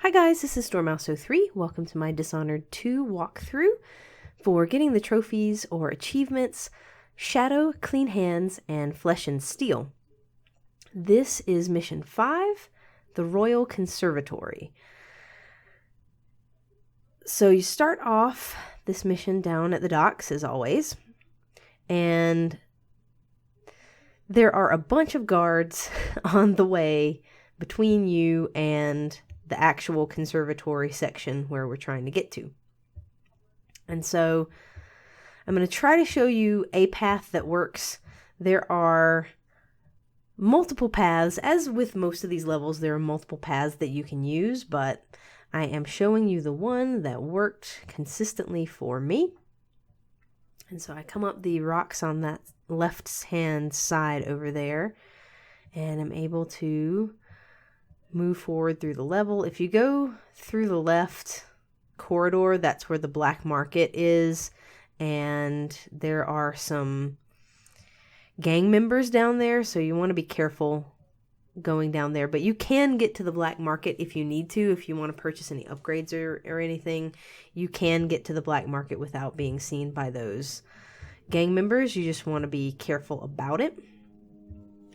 Hi guys, this is Stormouse03. Welcome to my Dishonored 2 walkthrough for getting the trophies or achievements Shadow, Clean Hands, and Flesh and Steel. This is Mission 5, the Royal Conservatory. So you start off this mission down at the docks as always, and there are a bunch of guards on the way between you and the actual conservatory section where we're trying to get to. And so I'm going to try to show you a path that works. There are multiple paths. As with most of these levels, there are multiple paths that you can use, but I am showing you the one that worked consistently for me. And so I come up the rocks on that left-hand side over there, and I'm able to move forward through the level. If you go through the left corridor, that's where the black market is, and there are some gang members down there, so you want to be careful going down there. But you can get to the black market if you need to. If you want to purchase any upgrades or anything, you can get to the black market without being seen by those gang members. You just want to be careful about it.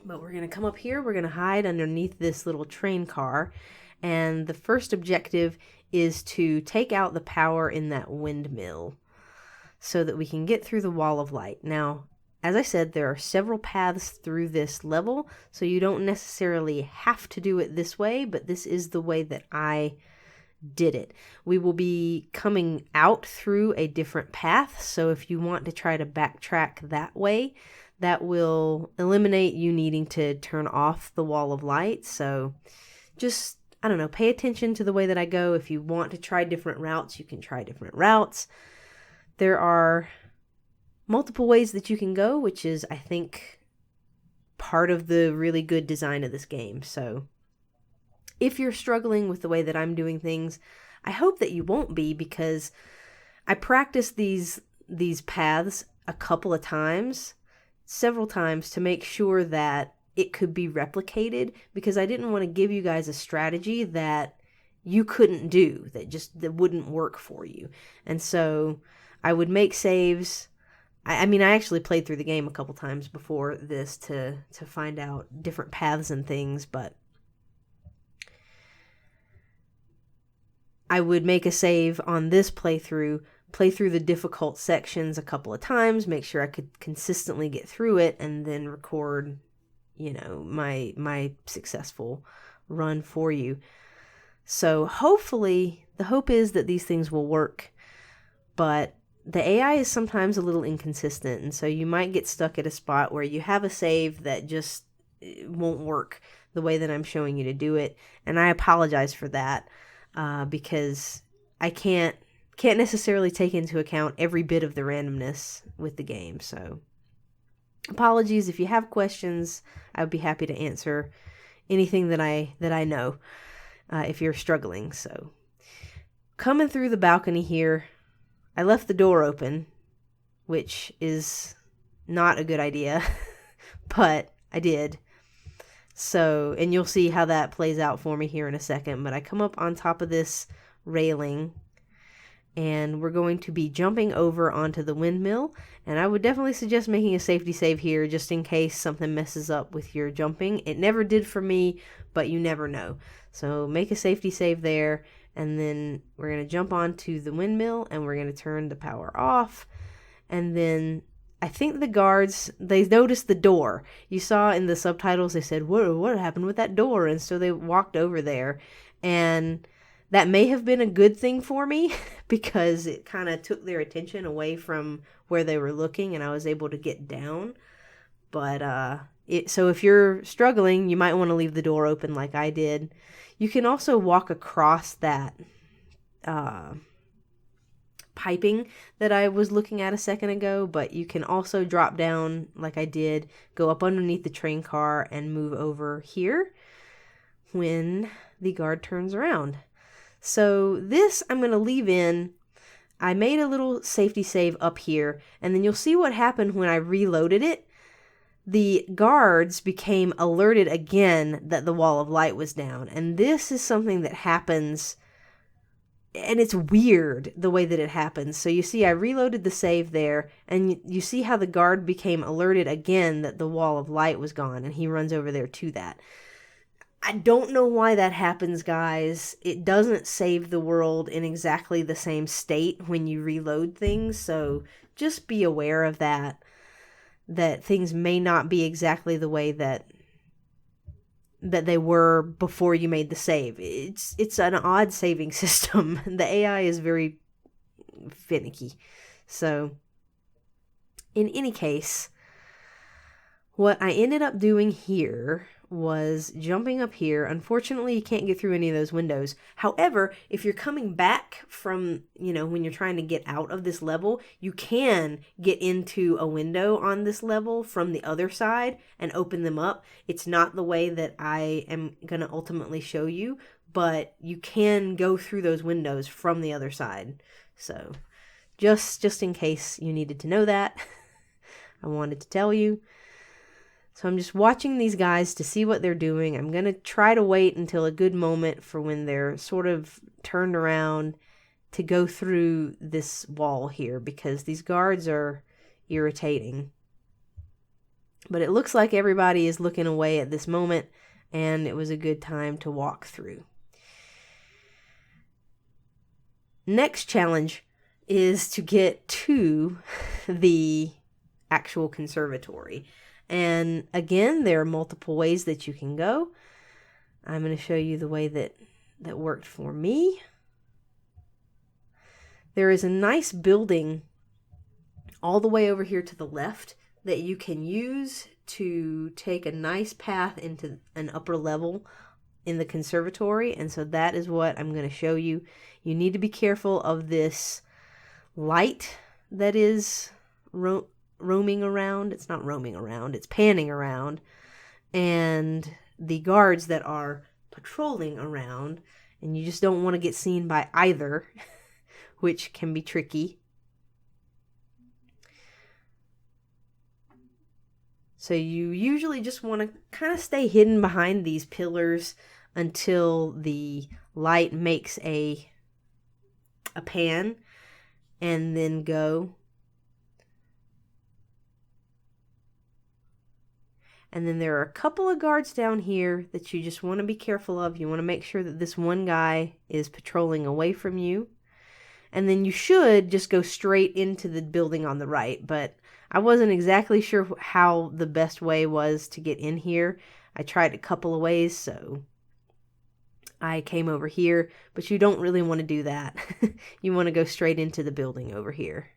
But we're going to come up here, we're going to hide underneath this little train car, and the first objective is to take out the power in that windmill so that we can get through the wall of light. Now, as I said, there are several paths through this level, so you don't necessarily have to do it this way, but this is the way that I did it. We will be coming out through a different path, so if you want to try to backtrack that way, that will eliminate you needing to turn off the wall of light. So just, I don't know, pay attention to the way that I go. If you want to try different routes, you can try different routes. There are multiple ways that you can go, which is, I think, part of the really good design of this game. So if you're struggling with the way that I'm doing things, I hope that you won't be, because I practiced these paths a couple of times, several times, to make sure that it could be replicated, because I didn't want to give you guys a strategy that you couldn't do, that wouldn't work for you. And so I would make saves. I mean, I actually played through the game a couple times before this to find out different paths and things, but I would make a save on this playthrough, play through the difficult sections a couple of times, make sure I could consistently get through it, and then record, my successful run for you. So hopefully, the hope is that these things will work, but the AI is sometimes a little inconsistent, and so you might get stuck at a spot where you have a save that just won't work the way that I'm showing you to do it, and I apologize for that, because I can't necessarily take into account every bit of the randomness with the game. So apologies. If you have questions, I would be happy to answer anything that I know, if you're struggling. So coming through the balcony here, I left the door open, which is not a good idea, but I did. So, and you'll see how that plays out for me here in a second, but I come up on top of this railing, and we're going to be jumping over onto the windmill, and I would definitely suggest making a safety save here just in case something messes up with your jumping. It never did for me, but you never know. So make a safety save there, and then we're going to jump onto the windmill, and we're going to turn the power off, and then I think the guards, they noticed the door. You saw in the subtitles, they said, what happened with that door? And so they walked over there, and that may have been a good thing for me because it kind of took their attention away from where they were looking, and I was able to get down. But so if you're struggling, you might want to leave the door open like I did. You can also walk across that piping that I was looking at a second ago, but you can also drop down like I did, go up underneath the train car, and move over here when the guard turns around. So this I'm going to leave in. I made a little safety save up here, and then you'll see what happened when I reloaded it. the guards became alerted again that the wall of light was down. And this is something that happens and it's weird the way that it happens. So you see I reloaded the save there, and you see how the guard became alerted again that the wall of light was gone, and he runs over there to that. I don't know why that happens, guys. It doesn't save the world in exactly the same state when you reload things, so just be aware of that things may not be exactly the way that they were before you made the save. It's an odd saving system. The AI is very finicky. So, in any case, what I ended up doing here was jumping up here. Unfortunately, you can't get through any of those windows. However, if you're coming back from, when you're trying to get out of this level, you can get into a window on this level from the other side and open them up. It's not the way that I am going to ultimately show you, but you can go through those windows from the other side. So, just in case you needed to know that, I wanted to tell you. So I'm just watching these guys to see what they're doing. I'm going to try to wait until a good moment for when they're sort of turned around to go through this wall here, because these guards are irritating. But it looks like everybody is looking away at this moment, and it was a good time to walk through. Next challenge is to get to the Actual Conservatory. And again, there are multiple ways that you can go. I'm going to show you the way that worked for me. There is a nice building all the way over here to the left that you can use to take a nice path into an upper level in the conservatory. And so that is what I'm going to show you. You need to be careful of this light that is roaming around. It's not roaming around, it's panning around, and the guards that are patrolling around, and you just don't want to get seen by either, which can be tricky. So you usually just want to kind of stay hidden behind these pillars until the light makes a pan, and then go. And then there are a couple of guards down here that you just want to be careful of. You want to make sure that this one guy is patrolling away from you. And then you should just go straight into the building on the right. But I wasn't exactly sure how the best way was to get in here. I tried a couple of ways, so I came over here. But you don't really want to do that. You want to go straight into the building over here.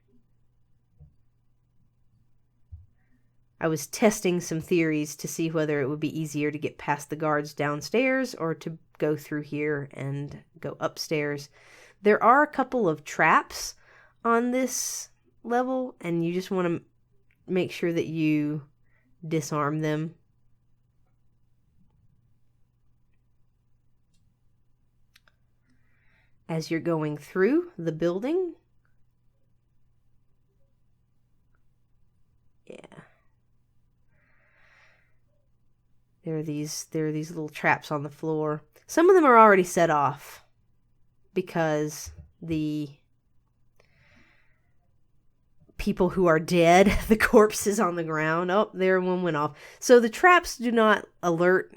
I was testing some theories to see whether it would be easier to get past the guards downstairs or to go through here and go upstairs. There are a couple of traps on this level, and you just want to make sure that you disarm them. As you're going through the building. Yeah. There are these little traps on the floor. Some of them are already set off because the people who are dead, the corpses on the ground. Oh, there one went off. So the traps do not alert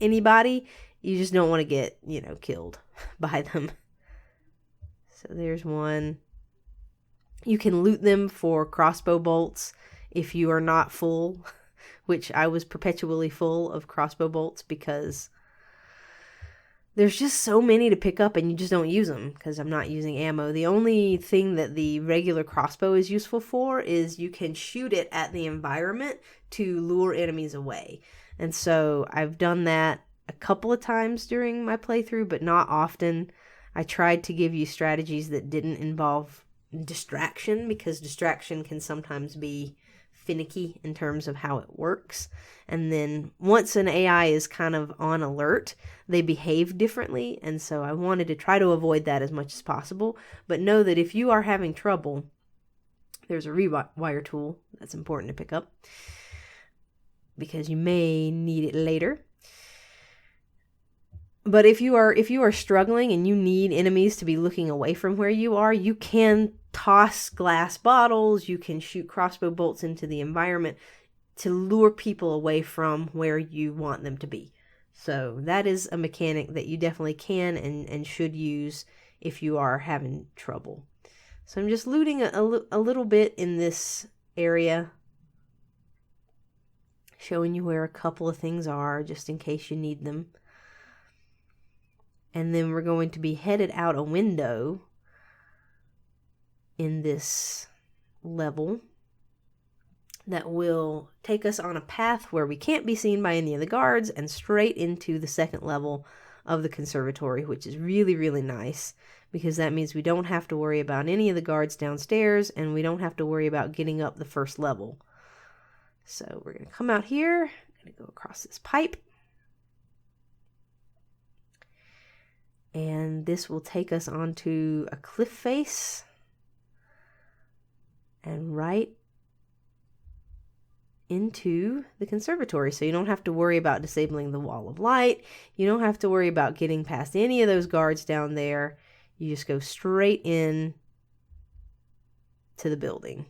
anybody. You just don't want to get, killed by them. So there's one. You can loot them for crossbow bolts if you are not full, which I was perpetually full of crossbow bolts because there's just so many to pick up and you just don't use them because I'm not using ammo. The only thing that the regular crossbow is useful for is you can shoot it at the environment to lure enemies away. And so I've done that a couple of times during my playthrough, but not often. I tried to give you strategies that didn't involve distraction because distraction can sometimes be finicky in terms of how it works. And then once an AI is kind of on alert, they behave differently. And so I wanted to try to avoid that as much as possible. But know that if you are having trouble, there's a rewire tool that's important to pick up because you may need it later. But if you are struggling and you need enemies to be looking away from where you are, you can toss glass bottles, you can shoot crossbow bolts into the environment to lure people away from where you want them to be. So that is a mechanic that you definitely can and should use if you are having trouble. So I'm just looting a little bit in this area, showing you where a couple of things are just in case you need them. And then we're going to be headed out a window in this level that will take us on a path where we can't be seen by any of the guards and straight into the second level of the conservatory, which is really, really nice because that means we don't have to worry about any of the guards downstairs and we don't have to worry about getting up the first level. So we're going to come out here, going to go across this pipe. And this will take us onto a cliff face. And right into the conservatory. So you don't have to worry about disabling the wall of light. You don't have to worry about getting past any of those guards down there. You just go straight in to the building.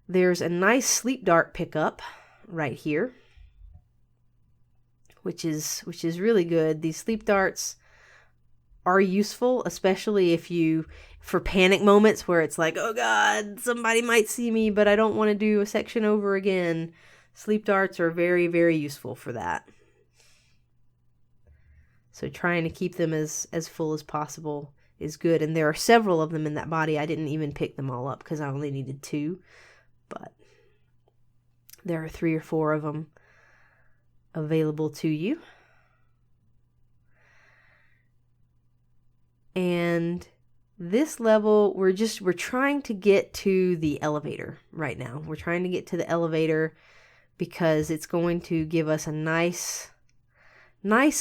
There's a nice sleep dart pickup right here, which is really good. These sleep darts are useful, especially if you, for panic moments where it's like, oh God, somebody might see me, but I don't want to do a section over again. Sleep darts are very, very useful for that. So trying to keep them as full as possible is good. And there are several of them in that body. I didn't even pick them all up because I only needed 2. But there are 3 or 4 of them available to you. And this level, we're trying to get to the elevator right now. We're trying to get to the elevator because it's going to give us a nice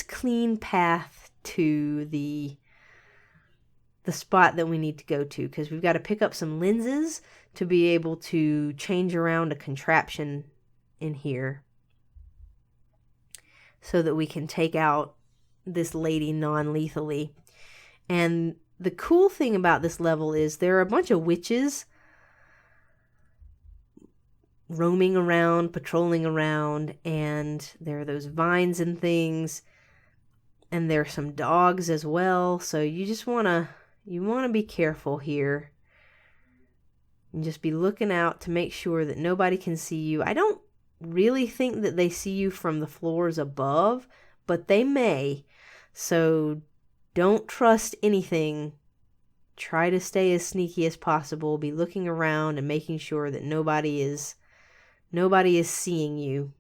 clean path to the spot that we need to go to, because we've got to pick up some lenses to be able to change around a contraption in here so that we can take out this lady non-lethally. And the cool thing about this level is there are a bunch of witches roaming around, patrolling around, and there are those vines and things, and there are some dogs as well. So you just want to be careful here and just be looking out to make sure that nobody can see you. I don't really think that they see you from the floors above, but they may. So don't trust anything. Try to stay as sneaky as possible. Be looking around and making sure that nobody is seeing you.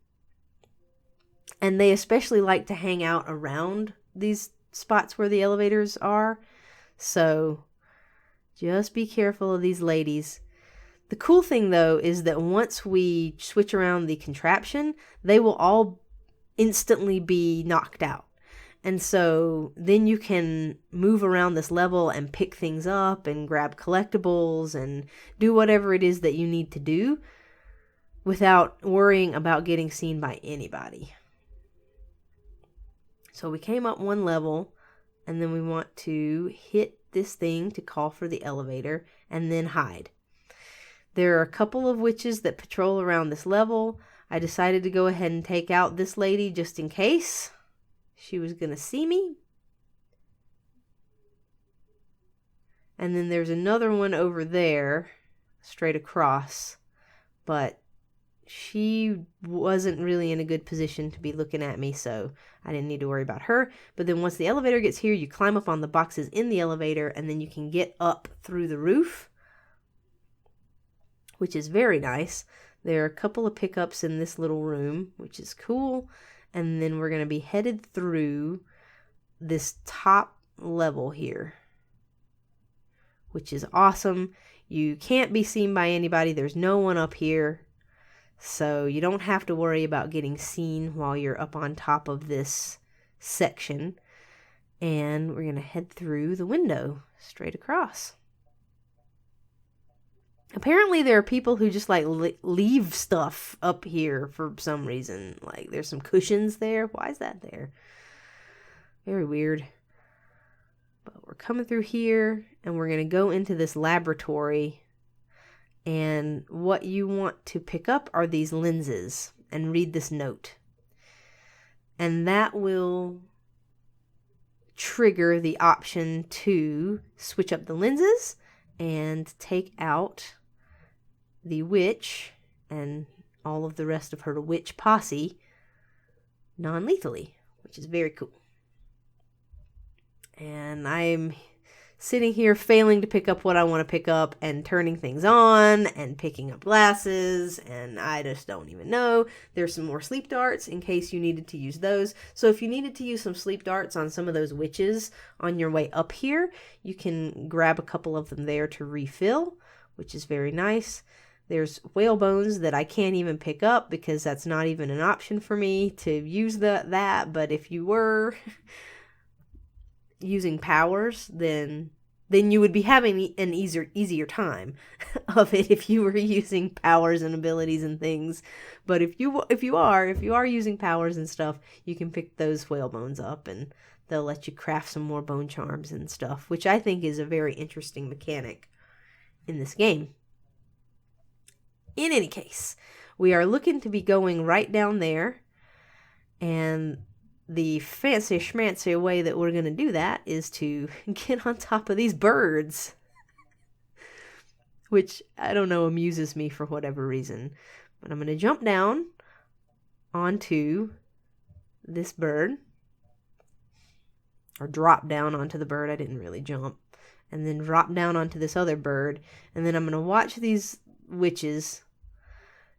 And they especially like to hang out around these spots where the elevators are. So just be careful of these ladies. The cool thing though is that once we switch around the contraption, they will all instantly be knocked out. And so then you can move around this level and pick things up and grab collectibles and do whatever it is that you need to do without worrying about getting seen by anybody. So we came up one level, and then we want to hit this thing to call for the elevator and then hide. There are a couple of witches that patrol around this level. I decided to go ahead and take out this lady just in case she was going to see me. And then there's another one over there, straight across, but she wasn't really in a good position to be looking at me, so I didn't need to worry about her. But then once the elevator gets here, you climb up on the boxes in the elevator, and then you can get up through the roof, which is very nice. There are a couple of pickups in this little room, which is cool. And then we're going to be headed through this top level here, which is awesome. You can't be seen by anybody. There's no one up here. So you don't have to worry about getting seen while you're up on top of this section. And we're going to head through the window straight across. Apparently there are people who just like leave stuff up here for some reason. Like there's some cushions there. Why is that there? Very weird. But we're coming through here, and we're going to go into this laboratory. And what you want to pick up are these lenses and read this note. And that will trigger the option to switch up the lenses and take out the witch and all of the rest of her witch posse non-lethally, which is very cool. And I'm sitting here failing to pick up what I want to pick up and turning things on and picking up glasses, and I just don't even know. There's some more sleep darts in case you needed to use those. So if you needed to use some sleep darts on some of those witches on your way up here, you can grab a couple of them there to refill, which is very nice. There's whale bones that I can't even pick up because that's not even an option for me to use that. But if you were using powers, then you would be having an easier time of it if you were using powers and abilities and things. But if you are using powers and stuff, you can pick those whale bones up and they'll let you craft some more bone charms and stuff, which I think is a very interesting mechanic in this game. In any case, we are looking to be going right down there, and the fancy schmancy way that we're going to do that is to get on top of these birds, which I don't know, amuses me for whatever reason. But I'm going to jump down onto this bird, or drop down onto the bird. I didn't really jump. And then drop down onto this other bird, and then I'm going to watch these witches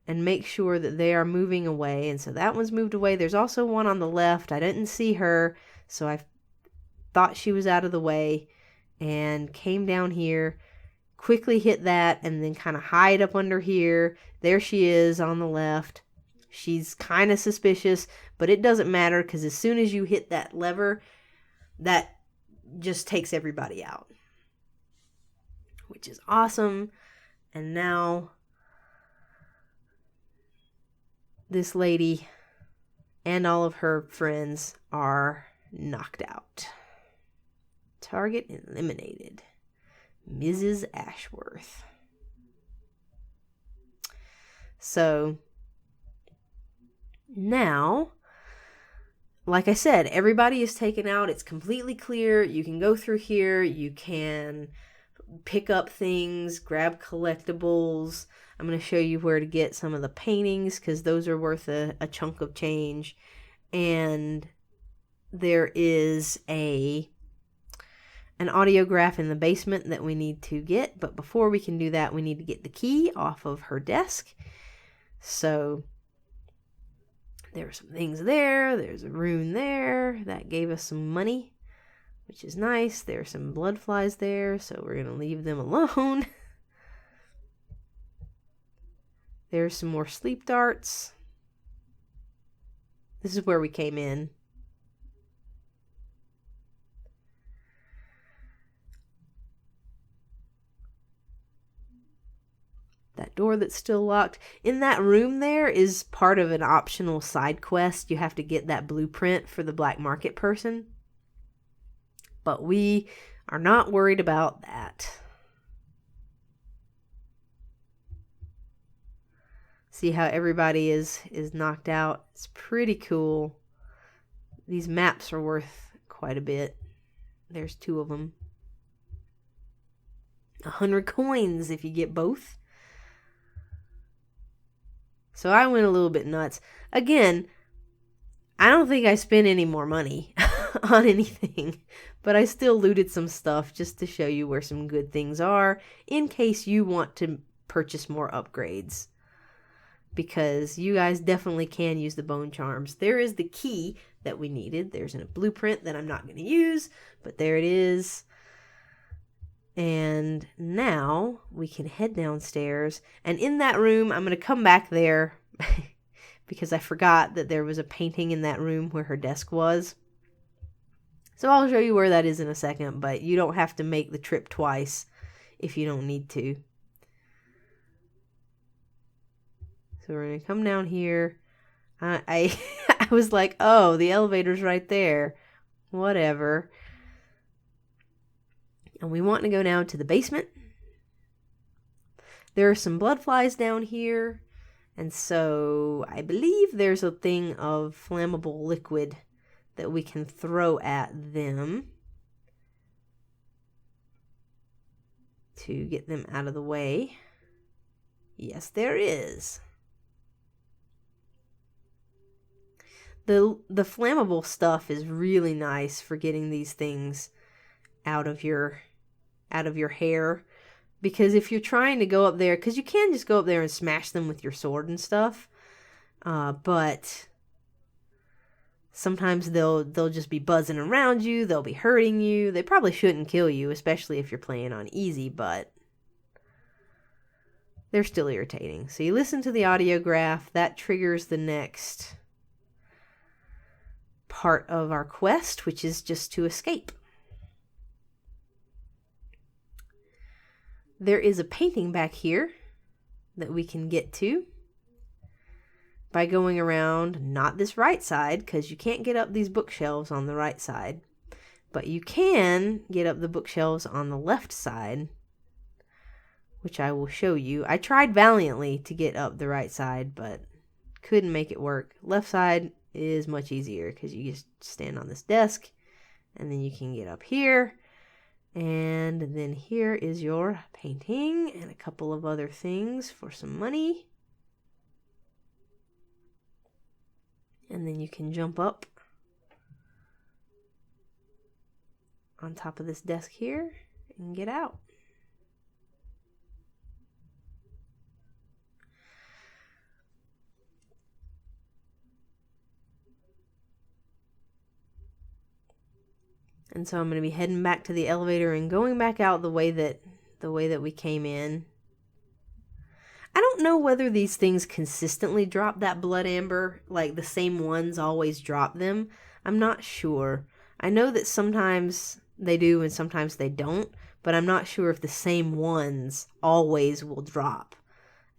and make sure that they are moving away. And so that one's moved away. There's also one on the left. I didn't see her, so I thought she was out of the way and came down here, quickly hit that, and then kind of hide up under here. There she is on the left. She's kind of suspicious, but it doesn't matter because as soon as you hit that lever, that just takes everybody out, which is awesome. And now this lady and all of her friends are knocked out. Target eliminated. Mrs. Ashworth. So now, like I said, everybody is taken out. It's completely clear. You can go through here. You can pick up things, grab collectibles. I'm going to show you where to get some of the paintings because those are worth a chunk of change. And there is an audiograph in the basement that we need to get. But before we can do that, we need to get the key off of her desk. So there are some things there. There's a rune there. That gave us some money, which is nice. There are some blood flies there, so we're going to leave them alone. There's some more sleep darts. This is where we came in. That door that's still locked. In that room there is part of an optional side quest. You have to get that blueprint for the black market person. But we are not worried about that. See how everybody is knocked out? It's pretty cool. These maps are worth quite a bit. There's 2 of them. 100 coins if you get both. So I went a little bit nuts. Again, I don't think I spent any more money on anything, but I still looted some stuff just to show you where some good things are in case you want to purchase more upgrades. Because you guys definitely can use the bone charms. There is the key that we needed. There's a blueprint that I'm not going to use, but there it is. And now we can head downstairs. And in that room, I'm going to come back there because I forgot that there was a painting in that room where her desk was. So I'll show you where that is in a second, but you don't have to make the trip twice if you don't need to. So we're going to come down here. I was like, oh, the elevator's right there. whatever. And we want to go now to the basement. There are some blood flies down here. And so I believe there's a thing of flammable liquid that we can throw at them to get them out of the way. Yes, there is. The flammable stuff is really nice for getting these things out of your hair. Because if you're trying to go up there, because you can just go up there and smash them with your sword and stuff, but sometimes they'll just be buzzing around you, they'll be hurting you. They probably shouldn't kill you, especially if you're playing on easy, but they're still irritating. So you listen to the audiograph, that triggers the next part of our quest, which is just to escape. There is a painting back here that we can get to by going around, not this right side, because you can't get up these bookshelves on the right side, but you can get up the bookshelves on the left side, which I will show you. I tried valiantly to get up the right side, but couldn't make it work. Left side is much easier because you just stand on this desk and then you can get up here. And then here is your painting and a couple of other things for some money. And then you can jump up on top of this desk here and get out. And so I'm going to be heading back to the elevator and going back out the way that we came in. I don't know whether these things consistently drop that blood amber, like the same ones always drop them. I'm not sure. I know that sometimes they do and sometimes they don't, but I'm not sure if the same ones always will drop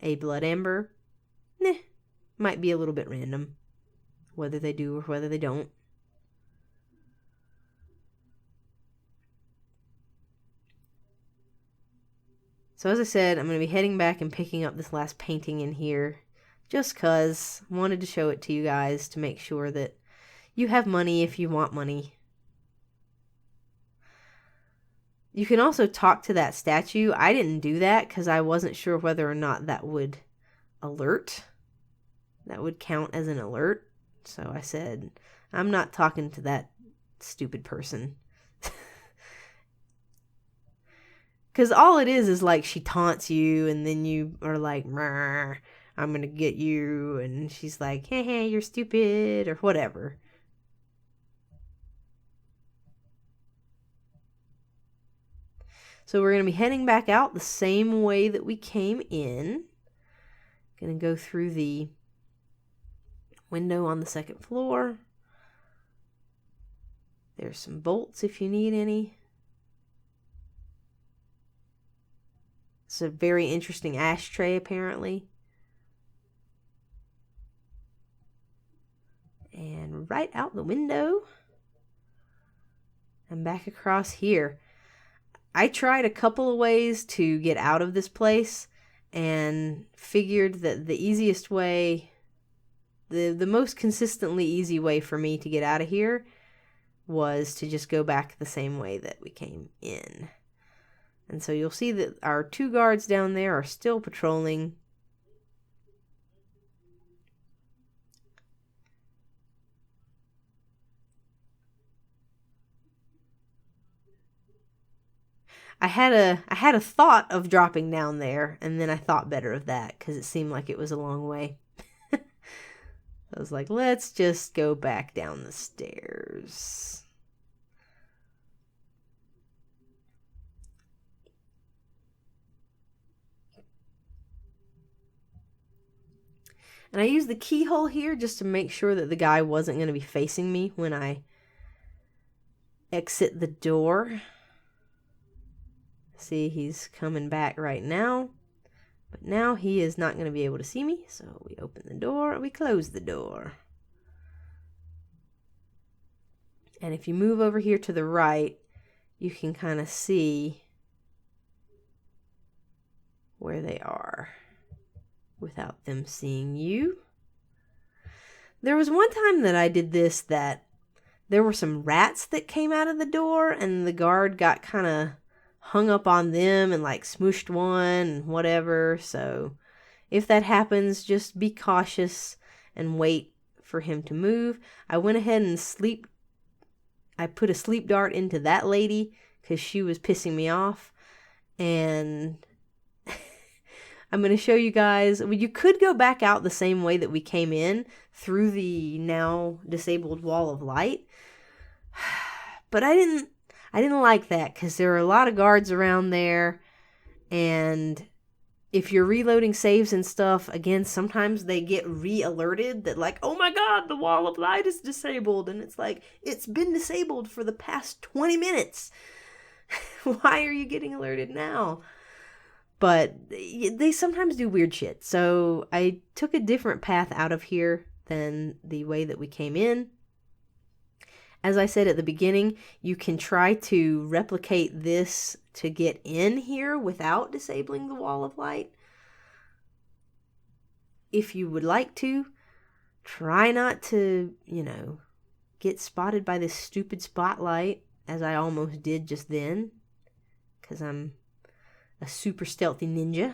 a blood amber. Might be a little bit random whether they do or whether they don't. So as I said, I'm going to be heading back and picking up this last painting in here just because I wanted to show it to you guys to make sure that you have money if you want money. You can also talk to that statue. I didn't do that because I wasn't sure whether or not that would alert. That would count as an alert. So I said, I'm not talking to that stupid person. Because all it is like she taunts you and then you are like, I'm going to get you. And she's like, hey, you're stupid or whatever. So we're going to be heading back out the same way that we came in. Going to go through the window on the second floor. There's some bolts if you need any. It's a very interesting ashtray, apparently. And right out the window. And back across here. I tried a couple of ways to get out of this place and figured that the easiest way, the most consistently easy way for me to get out of here was to just go back the same way that we came in. And so you'll see that our 2 guards down there are still patrolling. I had a thought of dropping down there, and then I thought better of that because it seemed like it was a long way. I was like, let's just go back down the stairs. And I used the keyhole here just to make sure that the guy wasn't going to be facing me when I exit the door. See, he's coming back right now. But now he is not going to be able to see me. So we open the door, we close the door. And if you move over here to the right, you can kind of see where they are without them seeing you. There was one time that I did this that there were some rats that came out of the door, and the guard got kind of hung up on them and like smooshed one and whatever. So if that happens, just be cautious and wait for him to move. I went ahead and I put a sleep dart into that lady because she was pissing me off. And I'm going to show you guys. You could go back out the same way that we came in through the now disabled wall of light. But I didn't like that because there are a lot of guards around there. And if you're reloading saves and stuff, again, sometimes they get re-alerted that like, oh my god, the wall of light is disabled. And it's like, it's been disabled for the past 20 minutes. Why are you getting alerted now? But they sometimes do weird shit. So I took a different path out of here than the way that we came in. As I said at the beginning, you can try to replicate this to get in here without disabling the wall of light. If you would like to, try not to, get spotted by this stupid spotlight, as I almost did just then, because I'm a super stealthy ninja.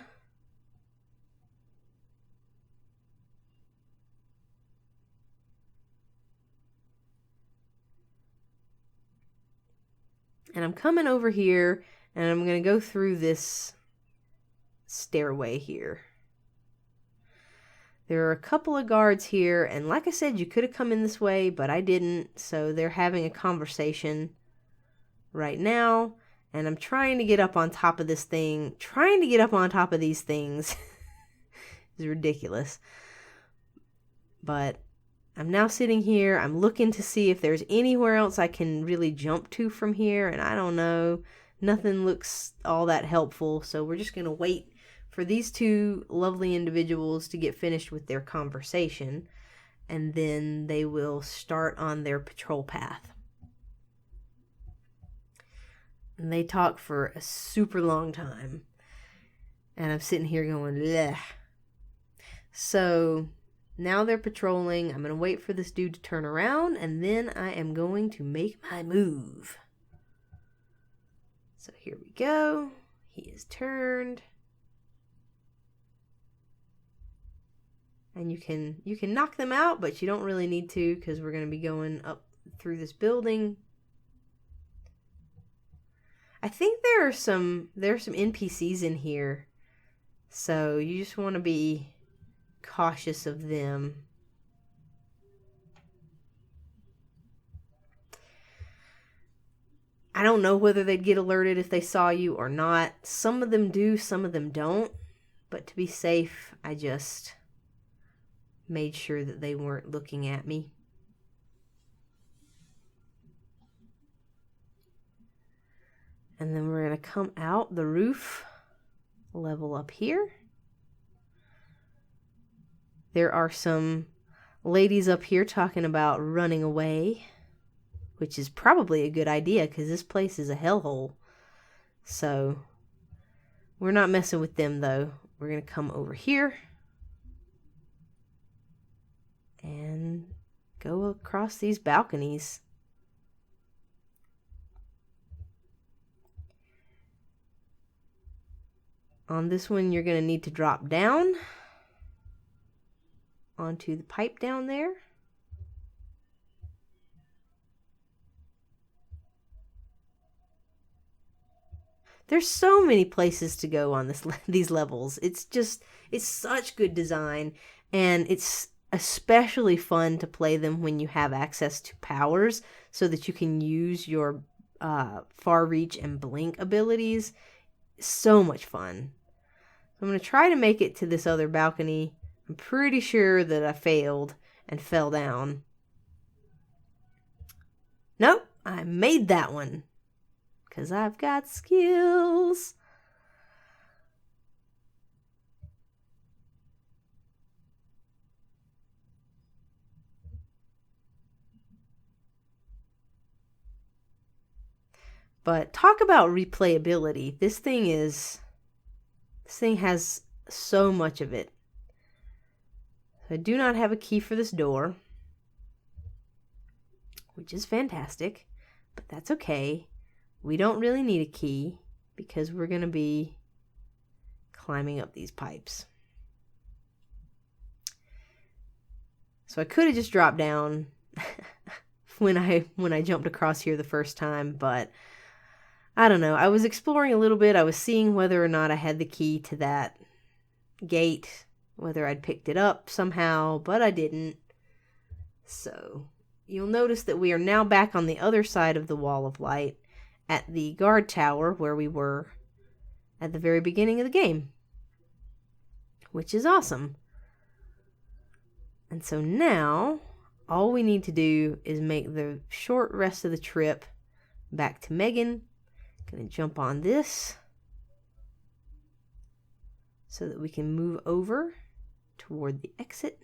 And I'm coming over here, and I'm going to go through this stairway here. There are a couple of guards here, and like I said, you could have come in this way, but I didn't, so they're having a conversation right now, and I'm trying to get up on top of this thing. Trying to get up on top of these things is ridiculous. But I'm now sitting here. I'm looking to see if there's anywhere else I can really jump to from here, and I don't know. Nothing looks all that helpful, so we're just going to wait for these two lovely individuals to get finished with their conversation, and then they will start on their patrol path. And they talk for a super long time, and I'm sitting here going, bleh. So now they're patrolling. I'm going to wait for this dude to turn around, and then I am going to make my move. So here we go. He is turned. And you can knock them out, but you don't really need to because we're going to be going up through this building. I think there are some NPCs in here. So you just want to be cautious of them. I don't know whether they'd get alerted if they saw you or not. Some of them do, some of them don't. But to be safe, I just made sure that they weren't looking at me. And then we're going to come out the roof level up here. There are some ladies up here talking about running away, which is probably a good idea because this place is a hellhole. So we're not messing with them though. We're going to come over here and go across these balconies. On this one, you're going to need to drop down onto the pipe down there. There's so many places to go on these levels. It's such good design, and it's especially fun to play them when you have access to powers so that you can use your far reach and blink abilities. So much fun. I'm going to try to make it to this other balcony. I'm pretty sure that I failed and fell down. Nope, I made that one. Because I've got skills. But talk about replayability. This thing has so much of it. I do not have a key for this door, which is fantastic, but that's okay. We don't really need a key because we're going to be climbing up these pipes. So I could have just dropped down when I jumped across here the first time, but I don't know. I was exploring a little bit. I was seeing whether or not I had the key to that gate, whether I'd picked it up somehow, but I didn't. So you'll notice that we are now back on the other side of the wall of light at the guard tower where we were at the very beginning of the game, which is awesome. And so now all we need to do is make the short rest of the trip back to Megan. Gonna jump on this so that we can move over toward the exit.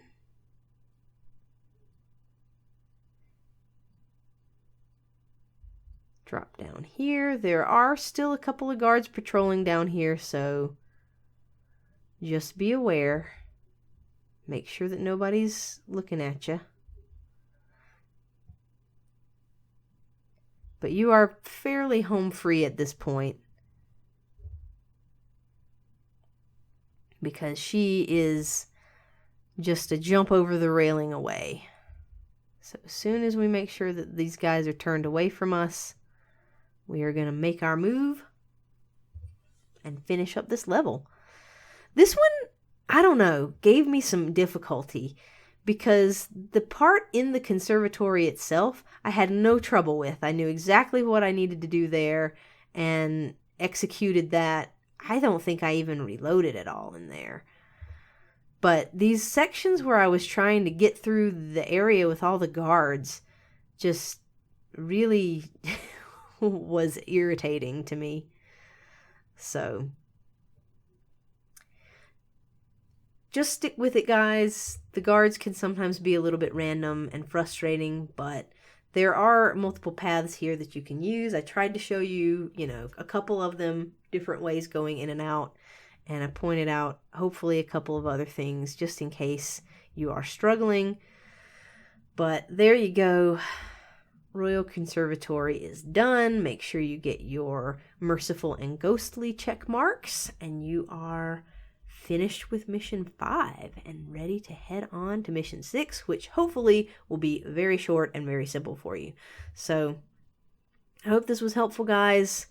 Drop down here. There are still a couple of guards patrolling down here, so just be aware. Make sure that nobody's looking at you. But you are fairly home free at this point, because she is just a jump over the railing away. So as soon as we make sure that these guys are turned away from us, we are going to make our move and finish up this level. This one, I don't know, gave me some difficulty because the part in the conservatory itself, I had no trouble with. I knew exactly what I needed to do there and executed that. I don't think I even reloaded at all in there. But these sections where I was trying to get through the area with all the guards just really was irritating to me. So just stick with it, guys. The guards can sometimes be a little bit random and frustrating, but there are multiple paths here that you can use. I tried to show you, a couple of them, different ways going in and out, and I pointed out hopefully a couple of other things just in case you are struggling. But there you go. Royal Conservatory is done. Make sure you get your merciful and ghostly check marks, and you are finished with mission 5 and ready to head on to mission 6, which hopefully will be very short and very simple for you. So I hope this was helpful, guys.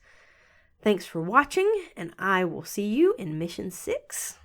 Thanks for watching, and I will see you in mission 6.